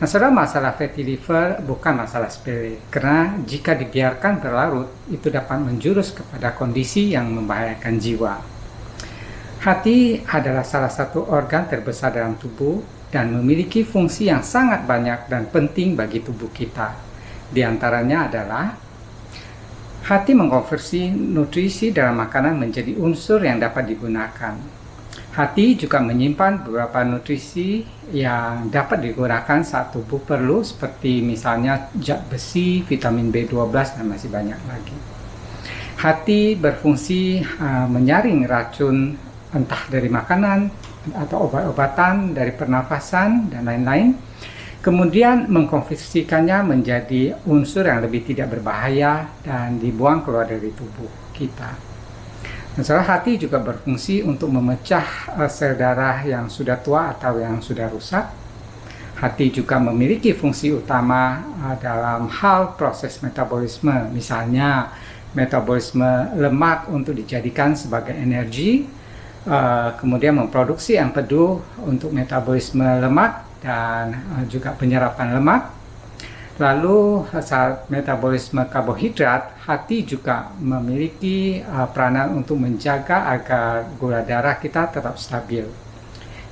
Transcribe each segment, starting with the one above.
Nah, saudara, masalah fatty liver bukan masalah sepele, karena jika dibiarkan berlarut, itu dapat menjurus kepada kondisi yang membahayakan jiwa. Hati adalah salah satu organ terbesar dalam tubuh dan memiliki fungsi yang sangat banyak dan penting bagi tubuh kita. Di antaranya adalah hati mengkonversi nutrisi dalam makanan menjadi unsur yang dapat digunakan. Hati juga menyimpan beberapa nutrisi yang dapat digunakan saat tubuh perlu, seperti misalnya zat besi, vitamin B12, dan masih banyak lagi. Hati berfungsi menyaring racun entah dari makanan atau obat-obatan, dari pernafasan, dan lain-lain. Kemudian mengkonversikannya menjadi unsur yang lebih tidak berbahaya dan dibuang keluar dari tubuh kita. Masalah hati juga berfungsi untuk memecah sel darah yang sudah tua atau yang sudah rusak. Hati juga memiliki fungsi utama dalam hal proses metabolisme, misalnya metabolisme lemak untuk dijadikan sebagai energi, kemudian memproduksi empedu untuk metabolisme lemak dan juga penyerapan lemak. Lalu saat metabolisme karbohidrat, hati juga memiliki peranan untuk menjaga agar gula darah kita tetap stabil.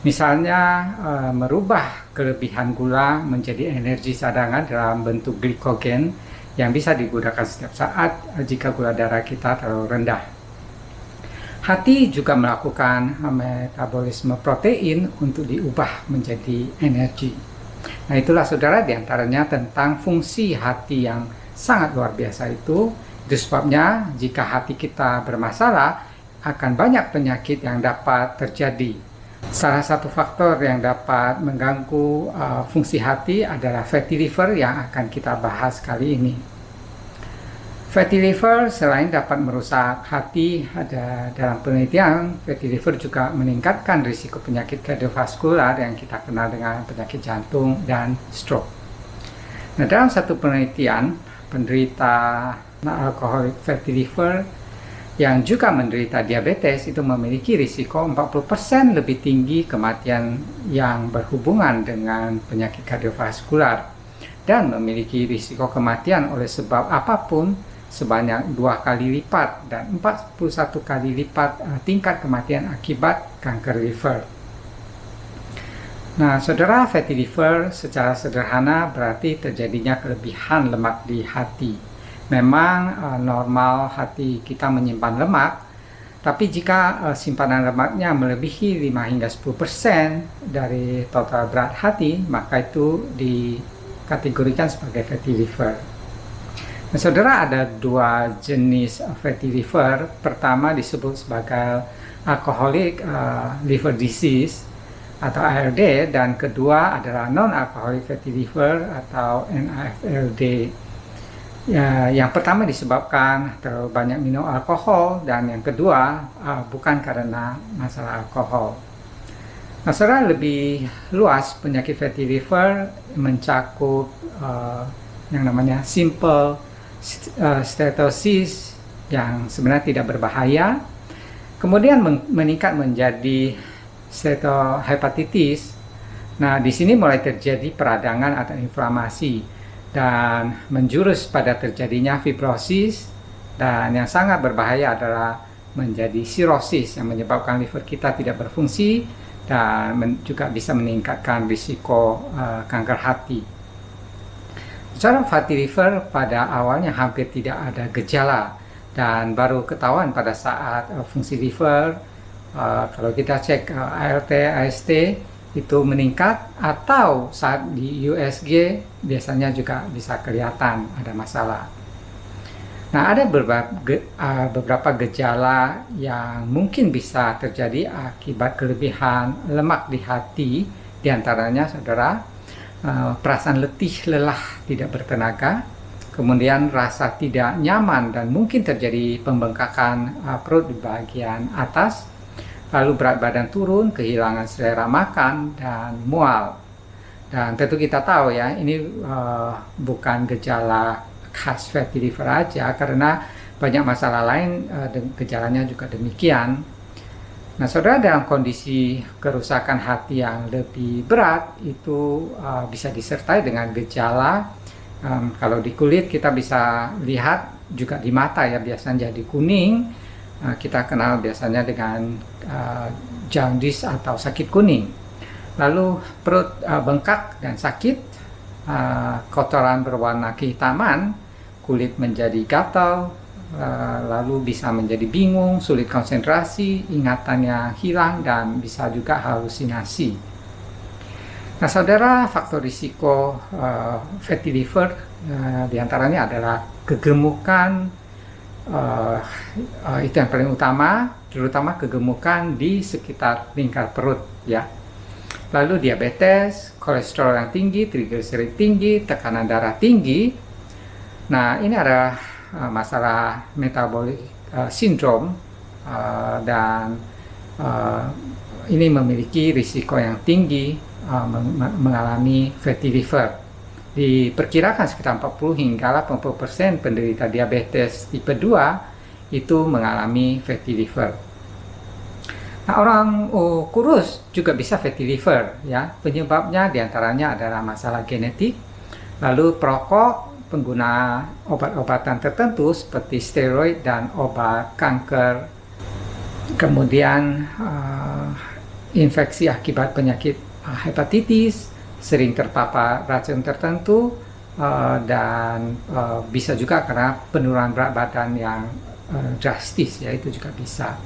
Misalnya merubah kelebihan gula menjadi energi cadangan dalam bentuk glikogen yang bisa digunakan setiap saat jika gula darah kita terlalu rendah. Hati juga melakukan metabolisme protein untuk diubah menjadi energi. Nah, itulah saudara, diantaranya tentang fungsi hati yang sangat luar biasa itu. Itu sebabnya jika hati kita bermasalah, akan banyak penyakit yang dapat terjadi. Salah satu faktor yang dapat mengganggu fungsi hati adalah fatty liver yang akan kita bahas kali ini. Fatty liver selain dapat merusak hati, dalam penelitian fatty liver juga meningkatkan risiko penyakit kardiovaskular yang kita kenal dengan penyakit jantung dan stroke. Nah, dalam satu penelitian, penderita alkoholik fatty liver yang juga menderita diabetes itu memiliki risiko 40% lebih tinggi kematian yang berhubungan dengan penyakit kardiovaskular dan memiliki risiko kematian oleh sebab apapun sebanyak 2 kali lipat dan 41 kali lipat tingkat kematian akibat kanker liver. Nah, saudara, fatty liver secara sederhana berarti terjadinya kelebihan lemak di hati. Memang normal hati kita menyimpan lemak, tapi jika simpanan lemaknya melebihi 5 hingga 10% dari total berat hati, maka itu dikategorikan sebagai fatty liver. Nah, saudara, ada 2 jenis fatty liver. Pertama disebut sebagai alcoholic liver disease atau ALD, dan kedua adalah non-alcoholic fatty liver atau NAFLD. Yang pertama disebabkan terlalu banyak minum alkohol, dan yang kedua bukan karena masalah alkohol. Nah, saudara, lebih luas penyakit fatty liver mencakup yang namanya simple steatosis yang sebenarnya tidak berbahaya, kemudian meningkat menjadi steatohepatitis. Nah, di sini mulai terjadi peradangan atau inflamasi dan menjurus pada terjadinya fibrosis, dan yang sangat berbahaya adalah menjadi sirosis yang menyebabkan liver kita tidak berfungsi dan juga bisa meningkatkan risiko kanker hati. Secara fatty liver pada awalnya hampir tidak ada gejala dan baru ketahuan pada saat fungsi liver, kalau kita cek ALT, AST itu meningkat, atau saat di USG biasanya juga bisa kelihatan ada masalah. Nah, ada beberapa gejala yang mungkin bisa terjadi akibat kelebihan lemak di hati, diantaranya saudara, perasaan letih, lelah, tidak bertenaga, kemudian rasa tidak nyaman dan mungkin terjadi pembengkakan perut di bagian atas, lalu berat badan turun, kehilangan selera makan, dan mual. Dan tentu kita tahu ya, ini bukan gejala khas fatty liver aja, karena banyak masalah lain gejalanya juga demikian. Nah, saudara, dalam kondisi kerusakan hati yang lebih berat itu bisa disertai dengan gejala. Kalau di kulit kita bisa lihat, juga di mata ya, biasanya jadi kuning. Kita kenal biasanya dengan jaundice atau sakit kuning. Lalu perut bengkak dan sakit, kotoran berwarna kehitaman, kulit menjadi gatal, lalu bisa menjadi bingung, sulit konsentrasi, ingatannya hilang, dan bisa juga halusinasi. Nah, saudara, faktor risiko fatty liver diantaranya adalah kegemukan, itu yang paling utama, terutama kegemukan di sekitar lingkar perut ya. Lalu diabetes, kolesterol yang tinggi, trigliserid tinggi, tekanan darah tinggi. Nah, ini ada masalah metabolic syndrome, dan ini memiliki risiko yang tinggi mengalami fatty liver. Diperkirakan sekitar 40 hingga 80% penderita diabetes tipe 2 itu mengalami fatty liver. Nah, orang kurus juga bisa fatty liver ya. Penyebabnya diantaranya adalah masalah genetik, lalu perokok, pengguna obat-obatan tertentu seperti steroid dan obat kanker, kemudian infeksi akibat penyakit hepatitis, sering terpapar racun tertentu, dan bisa juga karena penurunan berat badan yang drastis ya, itu juga bisa.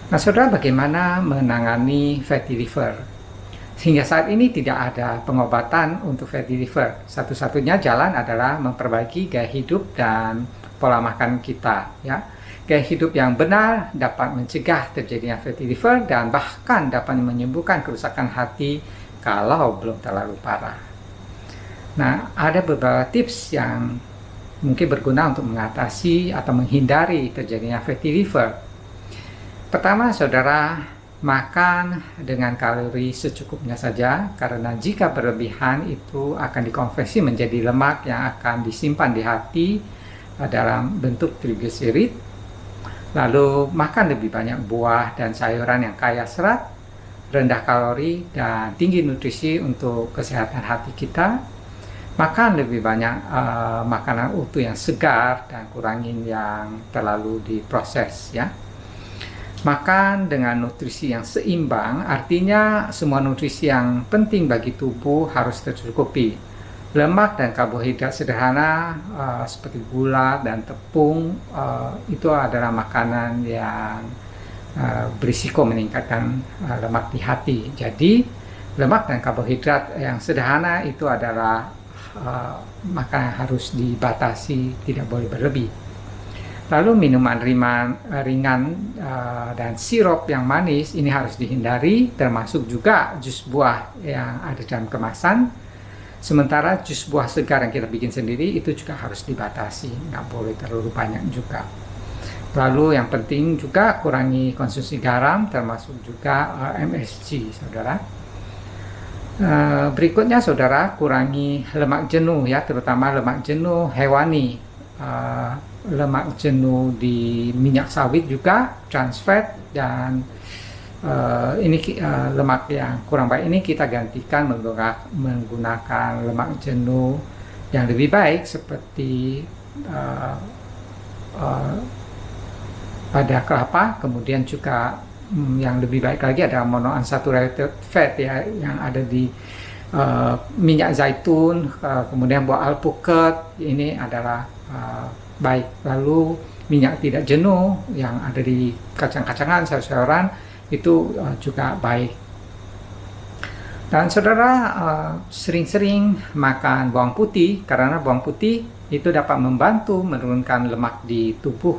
Nah, saudara, bagaimana menangani fatty liver? Hingga saat ini tidak ada pengobatan untuk fatty liver. Satu-satunya jalan adalah memperbaiki gaya hidup dan pola makan kita ya. Gaya hidup yang benar dapat mencegah terjadinya fatty liver dan bahkan dapat menyembuhkan kerusakan hati kalau belum terlalu parah. Nah, ada beberapa tips yang mungkin berguna untuk mengatasi atau menghindari terjadinya fatty liver. Pertama, saudara, makan dengan kalori secukupnya saja, karena jika berlebihan itu akan dikonversi menjadi lemak yang akan disimpan di hati dalam bentuk trigliserid. Lalu makan lebih banyak buah dan sayuran yang kaya serat, rendah kalori, dan tinggi nutrisi untuk kesehatan hati kita. Makan lebih banyak makanan utuh yang segar dan kurangin yang terlalu diproses ya. Makan dengan nutrisi yang seimbang, artinya semua nutrisi yang penting bagi tubuh harus tercukupi. Lemak dan karbohidrat sederhana seperti gula dan tepung itu adalah makanan yang berisiko meningkatkan lemak di hati. Jadi lemak dan karbohidrat yang sederhana itu adalah makanan yang harus dibatasi, tidak boleh berlebih. Lalu minuman ringan dan sirup yang manis ini harus dihindari, termasuk juga jus buah yang ada dalam kemasan. Sementara jus buah segar yang kita bikin sendiri itu juga harus dibatasi, nggak boleh terlalu banyak juga. Lalu yang penting juga kurangi konsumsi garam, termasuk juga MSG, saudara. Berikutnya, saudara, kurangi lemak jenuh ya, terutama lemak jenuh hewani. Lemak jenuh di minyak sawit juga, trans fat, dan lemak yang kurang baik ini kita gantikan menggunakan lemak jenuh yang lebih baik seperti pada kelapa. Kemudian juga yang lebih baik lagi adalah monounsaturated fat ya, yang ada di minyak zaitun, kemudian buah alpukat, ini adalah baik. Lalu minyak tidak jenuh yang ada di kacang-kacangan, sayur-sayuran itu juga baik. Dan saudara, sering-sering makan bawang putih, karena bawang putih itu dapat membantu menurunkan lemak di tubuh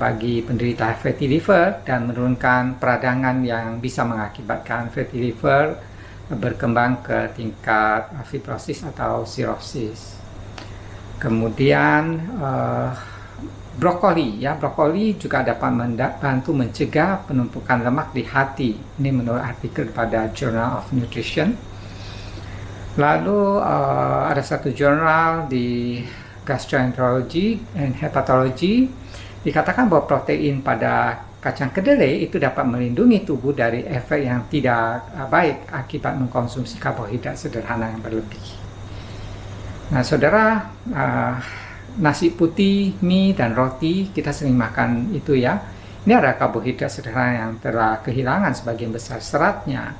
bagi penderita fatty liver dan menurunkan peradangan yang bisa mengakibatkan fatty liver berkembang ke tingkat fibrosis atau sirosis. Kemudian brokoli juga dapat membantu mencegah penumpukan lemak di hati. Ini menurut artikel pada Journal of Nutrition. Lalu ada satu jurnal di Gastroenterology and Hepatology dikatakan bahwa protein pada kacang kedelai itu dapat melindungi tubuh dari efek yang tidak baik akibat mengkonsumsi karbohidrat sederhana yang berlebih. Nah, saudara, nasi putih, mie, dan roti kita sering makan itu ya. Ini adalah karbohidrat sederhana yang telah kehilangan sebagian besar seratnya.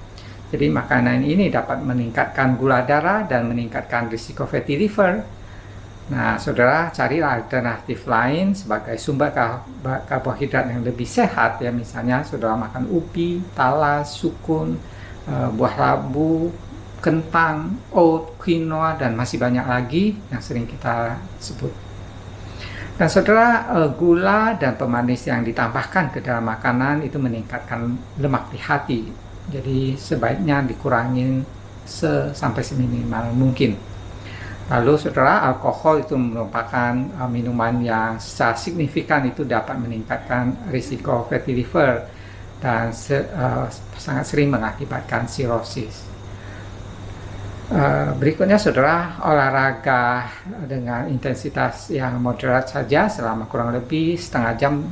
Jadi makanan ini dapat meningkatkan gula darah dan meningkatkan risiko fatty liver. Nah, saudara, carilah alternatif lain sebagai sumber karbohidrat yang lebih sehat ya. Misalnya saudara makan ubi, talas, sukun, buah labu, kentang, oat, quinoa, dan masih banyak lagi yang sering kita sebut. Dan saudara, gula dan pemanis yang ditambahkan ke dalam makanan itu meningkatkan lemak di hati. Jadi sebaiknya dikurangin sampai seminimal mungkin. Lalu saudara, alkohol itu merupakan minuman yang secara signifikan itu dapat meningkatkan risiko fatty liver dan sangat sering mengakibatkan sirosis. Berikutnya saudara, olahraga dengan intensitas yang moderat saja selama kurang lebih setengah jam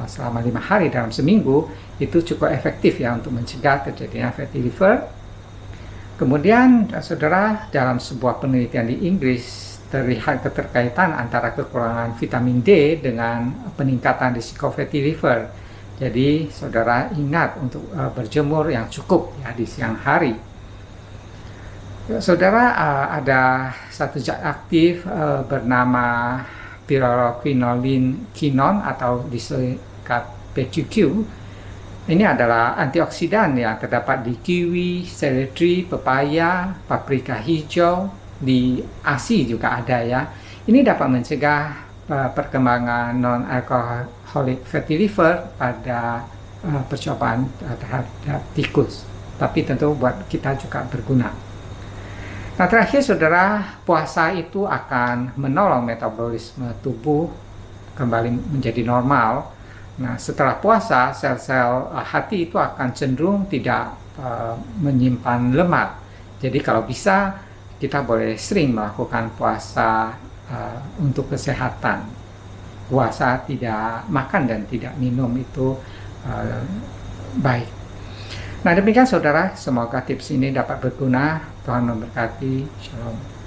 selama 5 hari dalam seminggu itu cukup efektif ya untuk mencegah terjadinya fatty liver. Kemudian saudara, dalam sebuah penelitian di Inggris terlihat keterkaitan antara kekurangan vitamin D dengan peningkatan risiko fatty liver. Jadi saudara ingat untuk berjemur yang cukup ya di siang hari. Saudara, ada satu zat aktif bernama pyrroloquinolin atau disingkat PQQ. Ini adalah antioksidan yang terdapat di kiwi, seledri, pepaya, paprika hijau, di ASI juga ada ya. Ini dapat mencegah perkembangan non-alcoholic fatty liver pada percobaan terhadap tikus. Tapi tentu buat kita juga berguna. Nah, terakhir saudara, puasa itu akan menolong metabolisme tubuh kembali menjadi normal. Nah, setelah puasa, sel-sel hati itu akan cenderung tidak menyimpan lemak. Jadi kalau bisa, kita boleh sering melakukan puasa untuk kesehatan. Puasa tidak makan dan tidak minum itu baik. Nah, demikian saudara, semoga tips ini dapat berguna. Tuhan memberkati. Shalom.